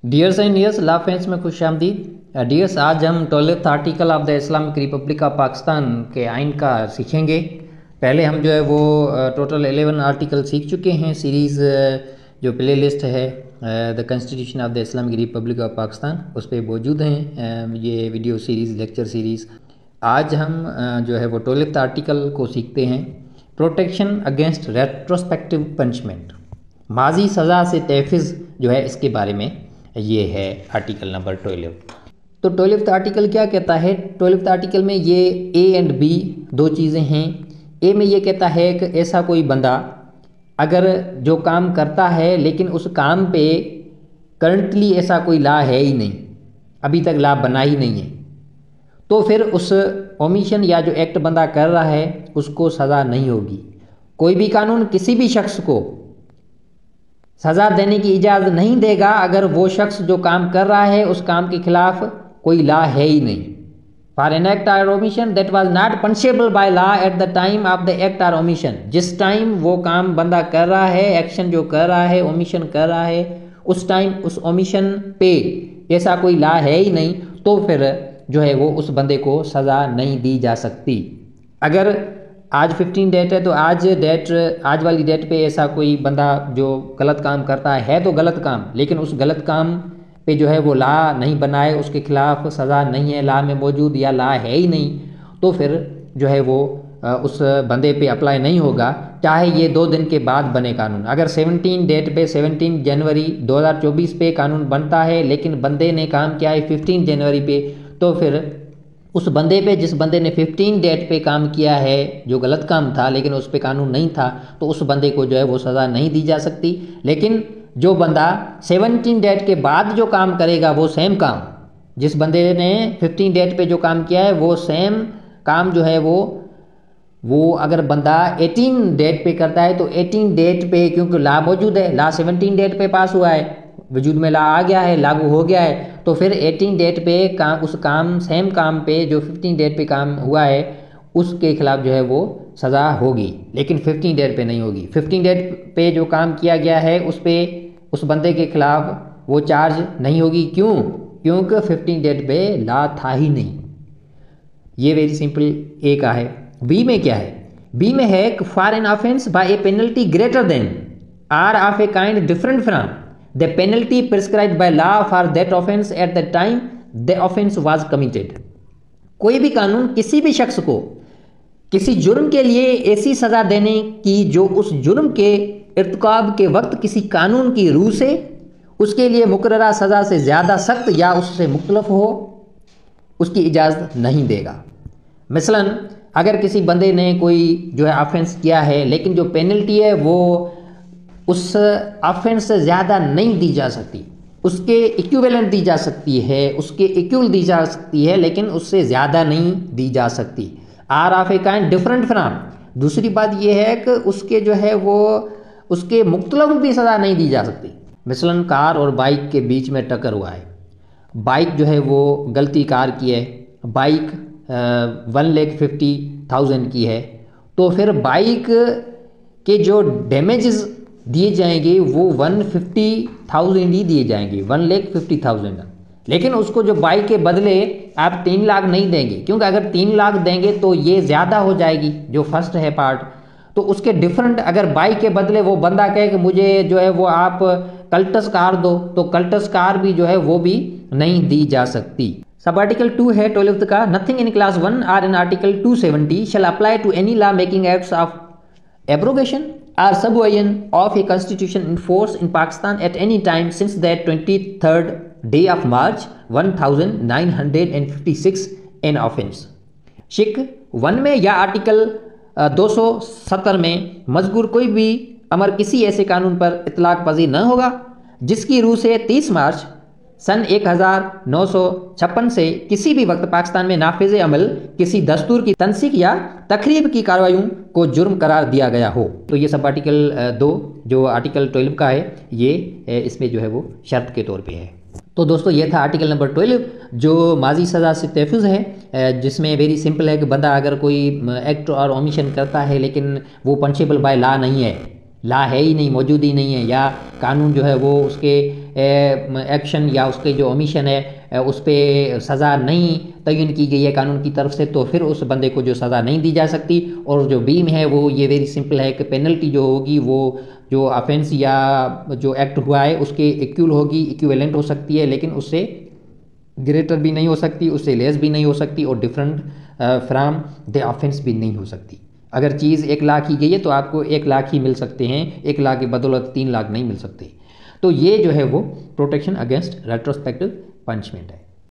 Dears and dears law friends में खुश आमदीद। डियर्स, आज हम 12th article of the Islamic Republic of Pakistan के आइन का सीखेंगे। पहले हम जो है वो टोटल 11 आर्टिकल सीख चुके हैं। सीरीज़ जो प्ले लिस्ट है the constitution of the Islamic Republic of Pakistan उस पर मौजूद हैं ये वीडियो सीरीज़, लेक्चर सीरीज़। आज हम जो है वो 12th आर्टिकल को सीखते हैं, प्रोटेक्शन अगेंस्ट रेट्रोस्पेक्टिव पनिशमेंट, माजी सज़ा से तहफ़्फ़ुज़ जो है इसके बारे में ये है आर्टिकल नंबर 12। तो 12th आर्टिकल क्या कहता है? 12th आर्टिकल में ये ए एंड बी दो चीज़ें हैं। ए में ये कहता है कि ऐसा कोई बंदा अगर जो काम करता है लेकिन उस काम पे करंटली ऐसा कोई लॉ है ही नहीं, अभी तक लॉ बना ही नहीं है, तो फिर उस ओमिशन या जो एक्ट बंदा कर रहा है उसको सज़ा नहीं होगी। कोई भी कानून किसी भी शख्स को सज़ा देने की इजाज़त नहीं देगा अगर वो शख्स जो काम कर रहा है उस काम के खिलाफ कोई लॉ है ही नहीं। For an act or omission that was not punishable by law at the time of the act or omission, जिस टाइम वो काम बंदा कर रहा है, एक्शन जो कर रहा है, ओमिशन कर रहा है, उस टाइम उस ओमिशन पे ऐसा कोई लॉ है ही नहीं, तो फिर जो है वो उस बंदे को सज़ा नहीं दी जा सकती। अगर आज 15 डेट है तो आज वाली डेट पे ऐसा कोई बंदा जो गलत काम करता है तो गलत काम, लेकिन उस गलत काम पे जो है वो लॉ नहीं बनाए, उसके खिलाफ सज़ा नहीं है लॉ में मौजूद या लॉ है ही नहीं, तो फिर जो है वो उस बंदे पे अप्लाई नहीं होगा, चाहे ये 2 दिन के बाद बने कानून। अगर 17 डेट पे 17 जनवरी 2024 पे कानून बनता है लेकिन बंदे ने काम किया है 15 जनवरी पे, तो फिर उस बंदे पे, जिस बंदे ने 15 डेट पे काम किया है जो गलत काम था लेकिन उस पे कानून नहीं था, तो उस बंदे को जो है वो सज़ा नहीं दी जा सकती। लेकिन जो बंदा 17 डेट के बाद जो काम करेगा वो सेम काम, जिस बंदे ने 15 डेट पे जो काम किया है वो सेम काम जो है वो अगर बंदा 18 डेट पे करता है तो 18 डेट पे, क्योंकि लॉ मौजूद है, लॉ 17 डेट पे पास हुआ है, वजूद में लॉ आ गया है, लागू हो गया है, तो फिर 18 डेट पे काम, उस काम सेम काम पे जो 15 डेट पे काम हुआ है उसके खिलाफ जो है वो सज़ा होगी, लेकिन 15 डेट पे नहीं होगी। 15 डेट पे जो काम किया गया है उस पे उस बंदे के खिलाफ वो चार्ज नहीं होगी। क्यों? क्योंकि 15 डेट पे लॉ था ही नहीं। ये वेरी सिंपल ए का है। बी में क्या है? बी में है for an offence by a penalty greater than or of a kind different from the penalty prescribed by law for that offence at the time the offence was committed. कोई भी कानून किसी भी शख्स को किसी जुर्म के लिए ऐसी सज़ा देने की जो उस जुर्म के इर्तिकाब के वक्त किसी कानून की रूह से उसके लिए मुकर्ररा सज़ा से ज़्यादा सख्त या उससे मुख्तलफ हो, उसकी इजाज़त नहीं देगा। मसलन अगर किसी बंदे ने कोई जो है ऑफेंस किया है लेकिन जो पेनल्टी है वो उस ऑफेंस से ज़्यादा नहीं दी जा सकती, उसके इक्विवेलेंट दी जा सकती है, उसके इक्वल दी जा सकती है, लेकिन उससे ज़्यादा नहीं दी जा सकती। Or of a kind different from, दूसरी बात यह है कि उसके जो है वो उसके मुख्तलिफ भी सज़ा नहीं दी जा सकती। मसलन कार और बाइक के बीच में टक्कर हुआ है, बाइक जो है वो गलती कार की है, बाइक 1,50,000 की है, तो फिर बाइक के जो डैमेजेस दिए जाएंगे वो 150,000 ही दिए जाएंगे, 1,50,000। लेकिन उसको जो बाइक के बदले आप 3 लाख नहीं देंगे, क्योंकि अगर 3 लाख देंगे तो ये ज़्यादा हो जाएगी जो फर्स्ट है पार्ट, तो उसके डिफरेंट अगर बाइक के बदले वो बंदा कहे कि मुझे जो है वो आप कल्टस कार दो, तो कल्टस कार भी जो है वो भी नहीं दी जा सकती। सब आर्टिकल 2 है 12th का, नथिंग इन क्लास 1 और in article 270 shall apply to any law making acts of abrogation or subversion of a constitution in force in Pakistan at any time since the 23rd day of March 1956 an offence। शिक 1 में या article 270 में मज़कूर कोई भी अमर किसी ऐसे कानून पर इतलाक पज़ीर न होगा जिसकी रूह से 30 मार्च सन 1956 से किसी भी वक्त पाकिस्तान में नाफिज अमल किसी दस्तूर की तनसीक या तकरीब की कार्रवाइयों को जुर्म करार दिया गया हो। तो ये सब आर्टिकल 2 जो आर्टिकल 12 का है ये इसमें जो है वो शर्त के तौर पे है। तो दोस्तों ये था आर्टिकल नंबर 12 जो माजी सज़ा से तहफ़्फ़ुज़ है, जिसमें वेरी सिंपल है कि बंदा अगर कोई एक्ट और ओमिशन करता है लेकिन वो पनिशेबल बाय लॉ नहीं है, ला है ही नहीं, मौजूद ही नहीं है, या कानून जो है वो उसके एक्शन या उसके जो ओमिशन है उस पर सज़ा नहीं तयन की गई है कानून की तरफ से, तो फिर उस बंदे को जो सज़ा नहीं दी जा सकती। और जो बी में है वो ये वेरी सिंपल है कि पेनल्टी जो होगी वो जो ऑफेंस या जो एक्ट हुआ है उसके इक्वल होगी, इक्विवेलेंट हो सकती है, लेकिन उससे ग्रेटर भी नहीं हो सकती, उससे लेस भी नहीं हो सकती, और डिफरेंट फ्राम द ऑफेंस भी नहीं हो सकती। अगर चीज़ 1 लाख की गई है तो आपको 1 लाख ही मिल सकते हैं, 1 लाख की बदौलत 3 लाख नहीं मिल सकते। तो ये जो है वो प्रोटेक्शन अगेंस्ट रेट्रोस्पेक्टिव पनिशमेंट है।